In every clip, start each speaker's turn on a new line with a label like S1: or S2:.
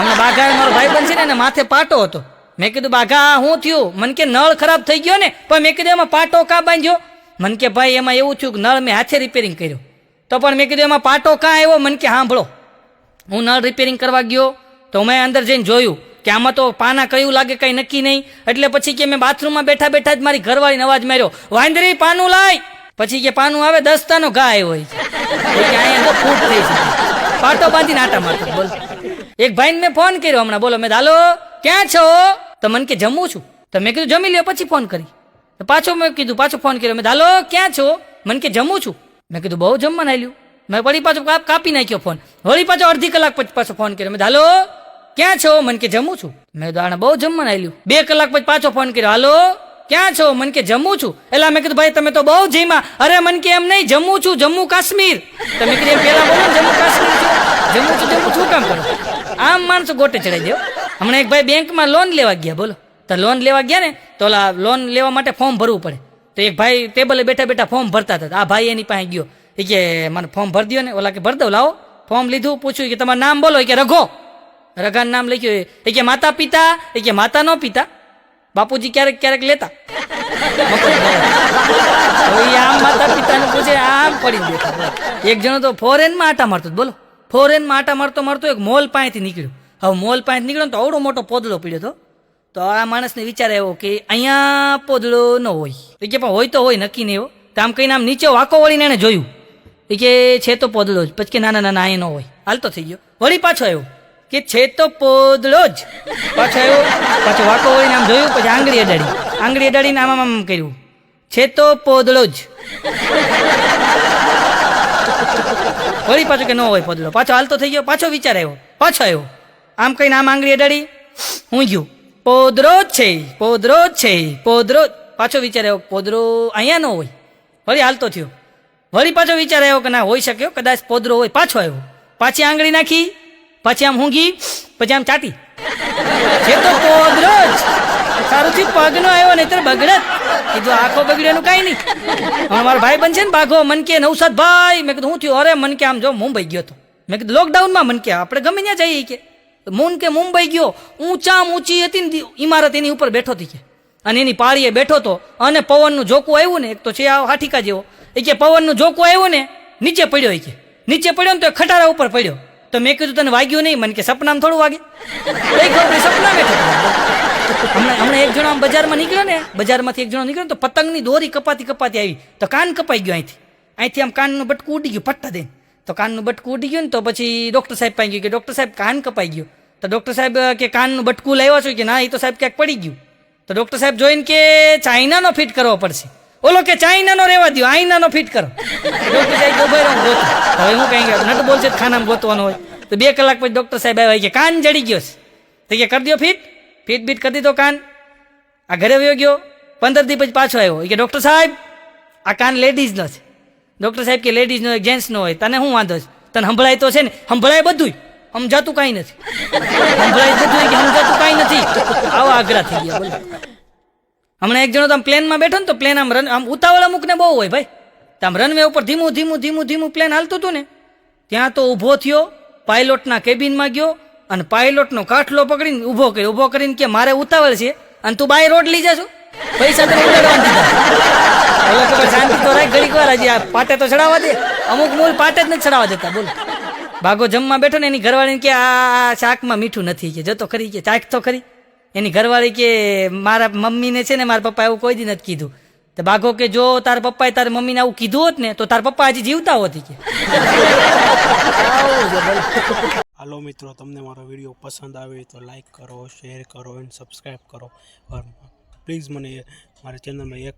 S1: હમણાં બાઘા મારો ભાઈ બનશે ને માથે પાટો હતો. મેં કીધું બાઘા શું થયું? મને કે નળ ખરાબ થઈ ગયો ને. પણ મેં કીધું એમાં પાટો કા બાંધ્યો? મને કે ભાઈ એમાં એવું થયું કે નળ મેં હાથે રિપેરિંગ કર્યો. તો પણ મેં કીધું એમાં પાટો કાં આવ્યો? મને કે સાંભળો, હું નળ રિપેરિંગ કરવા ગયો તો મેં અંદર જઈને જોયું કે આમાં તો પાના કયું લાગે કંઈ નક્કી નહીં. એટલે પછી કે મેં બાથરૂમમાં બેઠા બેઠા જ મારી ઘરવાળીને અવાજ માર્યો, વાંદરી પાનું લાય. પછી કે પાનું આવે, દસ્તાનો ઘા આવ્યો હોય કે અહીંયા ફૂટ થઈ છે. પાટો બાંધીને આટા મારતો. બોલ, એક ભાઈને મેં ફોન કર્યો હમણાં. બોલો, મેં હાલો ક્યાં છો? તો મને કે જમું છું. તો મેં કીધું જમી લ્યો પછી ફોન કરી. તો પાછો મેં કીધું, પાછો ફોન કર્યો. મેં હાલો ક્યાં છો? મને કે જમું છું. મેં કીધું બહુ જમવાનું આલ્યું. મેં વળી પાછો કાપી નાખ્યો ફોન. વળી પાછો અડધી કલાક પછી પાછો ફોન કર્યો. મેં હાલો ક્યાં છો? મને કે જમું છું. મેં કીધું આને બહુ જમવાનું આલ્યું. 2 કલાક પછી પાછો ફોન કર્યો. હાલો ક્યાં છો? મને કે જમું છું. એટલે મેં કીધું ભાઈ તમે તો બહુ જમ્યા. અરે મને કે એમ નહીં, જમ્મુ છું, જમ્મુ કાશ્મીર. તમે કીધું પેલા બોલો જમ્મુ કાશ્મીર જમ્મુ છું કામ કરો? આમ માણસો ગોટે ચડાઈ દો. હમણાં એક ભાઈ બેંકમાં લોન લેવા ગયા. બોલો, તો લોન લેવા ગયા ને તો લોન લેવા માટે ફોર્મ ભરવું પડે. તો એક ભાઈ ટેબલે બેઠા બેઠા ફોર્મ ભરતા હતા. આ ભાઈ એની પાસે ગયો. એ કે મને ફોર્મ ભરી દો ને. ઓલા કે ભરી દઉં, લાવો. ફોર્મ લીધું, પૂછ્યું કે તમારું નામ બોલો. કે રઘો. રઘાનું નામ લખ્યું. એ કે માતા પિતા? એ કે માતા નો પિતા, બાપુજી ક્યારેક ક્યારેક લેતા. આમ માતા પિતાને પૂછે, આમ પડી દેતા. એક જણો તો ફોરેનમાં આટા મારતો. બોલો, ફોરેનમાં આટા મારતો મારતો એક મોલ પાસેથી નીકળ્યો. હવે મોલ પાસે નીકળ્યો ને તો અવડો મોટો પોદળો પીડ્યો હતો. તો આ માણસને વિચાર આવ્યો કે અહીંયા પોદળો ન હોય. એ કે પણ હોય તો હોય, નક્કી નહીં. એવો તો આમ કહીને આમ નીચે વાંકો વળીને એને જોયું. એ કે છે તો પોદળો જ. પછી કે ના ના ના અહીંયા ન હોય. હાલતો થઈ ગયો. વળી પાછો આવ્યો કે છે તો પોદળો જ. પાછો આવ્યો, પાછો વાંકો વળીને આમ જોયું. પછી આંગળી અડાડીને આમ આમ કર્યું, છે તો પોદળો જ. વળી પાછો કે ન હોય પોદળો. પાછો હાલતો થઈ ગયો. પાછો વિચાર આવ્યો, પાછો આવ્યો. આમ કહીને આમ આંગળી અડાડી હું ગયું, પોદરો જ છે, પોદરો જ છે, પોદરો. પાછો વિચાર આવ્યો, પોદરો અહીંયા ન હોય. વળી હાલતો થયો. વળી પાછો વિચાર આવ્યો કે ના હોઈ શક્યો, કદાચ પોદરો હોય. પાછો આવ્યો, પાછી આંગળી નાખી, પાછી આમ ઊંઘી, પછી આમ ચાટી, છે તો પોદરો જ. સારું થી પગનો આવ્યો, નહીતર બગડત. કીધું આખો બગડ્યાનું કાંઈ નહીં. હવે મારો ભાઈ બનશે ને બાઘો, મન કે નવસાદ ભાઈ. મેં કીધું હું થયું? અરે મન કે આમ જો મુંબઈ ગયો હતો. મેં કીધું લોકડાઉનમાં. મન કે આપણે ગમે ત્યાં જઈએ કે. મૂન કે મુંબઈ ગયો, ઊંચી હતી ને ઇમારત, એની ઉપર બેઠો હતી કે. અને એની પાળીએ બેઠો હતો અને પવનનું ઝોકું આવ્યું ને, એક તો છે આ હાઠીકા જેવો. એ કે પવનનું ઝોકું આવ્યું ને, નીચે પડ્યો. એ કે નીચે પડ્યો ને તો ખટારા ઉપર પડ્યો. તો મેં કીધું તને વાગ્યું નહીં? મને કે સપનામાં થોડું વાગે. સપના બેઠો. હમણાં એક જણો આમ બજારમાં નીકળ્યો ને, બજારમાંથી એક જણો નીકળ્યો તો પતંગની દોરી કપાતી આવી. તો કાન કપાઈ ગયો. અહીંથી આમ કાનનું બટકું ઉડી ગયું પટ્ટા દઈને. તો કાનનું બટકું ઉડી ગયું ને તો પછી ડૉક્ટર સાહેબ પાસે ગયું કે ડૉક્ટર સાહેબ કાન કપાઈ ગયું. તો ડૉક્ટર સાહેબ કે કાનનું બટકું લાવ્યા છો? કે ના, એ તો સાહેબ ક્યાંક પડી ગયું. તો ડૉક્ટર સાહેબ જોઈને કે ચાઇનાનો ફિટ કરવો પડશે. ઓલો કે ચાઇનાનો રહેવા દો, આઈનાનો ફિટ કરો. ડૉક્ટર સાહેબ ઉભા રહો, ગોતો. હવે હું કઈ નટ બોલશે ખાનામાં ગોતવાનો હોય. તો 2 કલાક પછી ડૉક્ટર સાહેબ આવ્યા કે કાન જડી ગયો છે. તો કે કરી દો ફિટ કરી દીધો કાન. આ ઘરે વયો ગયો. 15 દી પછી પાછો આવ્યો. કે ડૉક્ટર સાહેબ આ કાન લેડીઝનો છે. ડૉક્ટર સાહેબ કે લેડીઝનો હોય, જેન્ટ્સનો હોય, તને શું વાંધો છે? તને સંભળાય તો છે ને? સંભળાય બધું, સમજાતું કાંઈ નથી. સંભળાય બધું કે સમજાતું કાંઈ નથી. આવા આગ્રહ થઈ ગયા. બોલો, હમણાં એક જણો તો આમ પ્લેનમાં બેઠો ને તો પ્લેન આમ ઉતાવળ અમુકને બહુ હોય ભાઈ. તો આમ રનવે ઉપર ધીમું પ્લેન હાલતું હતું ને, ત્યાં તો ઊભો થયો, પાયલોટના કેબિનમાં ગયો અને પાયલોટનો કાઠલો પકડીને ઊભો કરીને કે મારે ઉતાવળ છે અને તું બાય રોડ લઈ જાશું, પૈસા તો ઉડાડવા દીધા. શાંતિ તો રાખ ઘડીક વાર. હજી આ પાટે તો ચડાવવા દે. અમુક મૂળ પાટે જ નથી ચડાવવા દેતા. બોલો, બાઘો જમવા બેઠો ને એની ઘરવાળીને કે આ શાકમાં મીઠું નથી. કે જતો ખરી, કે ચાખ તો ખરી. એની ઘરવાળી કે મારા મમ્મીને છે ને મારા પપ્પા એવું કોઈ દી નથી કીધું. તો બાઘો કે જો તારા પપ્પાએ તારી મમ્મીને આવું કીધું હોત ને તો તારા પપ્પા હજી જીવતા હોત. કે
S2: હાલો મિત્રો, તમને મારો વિડીયો પસંદ આવે તો લાઈક કરો, શેર કરો અને સબસ્ક્રાઈબ કરો. પ્લીઝ મને મારા ચેનલમાં એક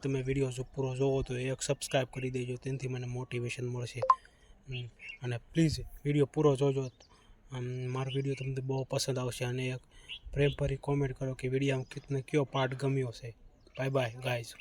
S2: તમે વિડીયો પૂરો જોવો તો એક સબસ્ક્રાઈબ કરી દેજો. તેનાથી મને મોટિવેશન મળશે. અને પ્લીઝ વિડીયો પૂરો જોજો. મારો વિડીયો તમને બહુ પસંદ આવશે. અને એક પ્રેમ ભરી કોમેન્ટ કરો કે વિડીયોમાં કયો પાર્ટ ગમ્યો છે. Bye bye guys.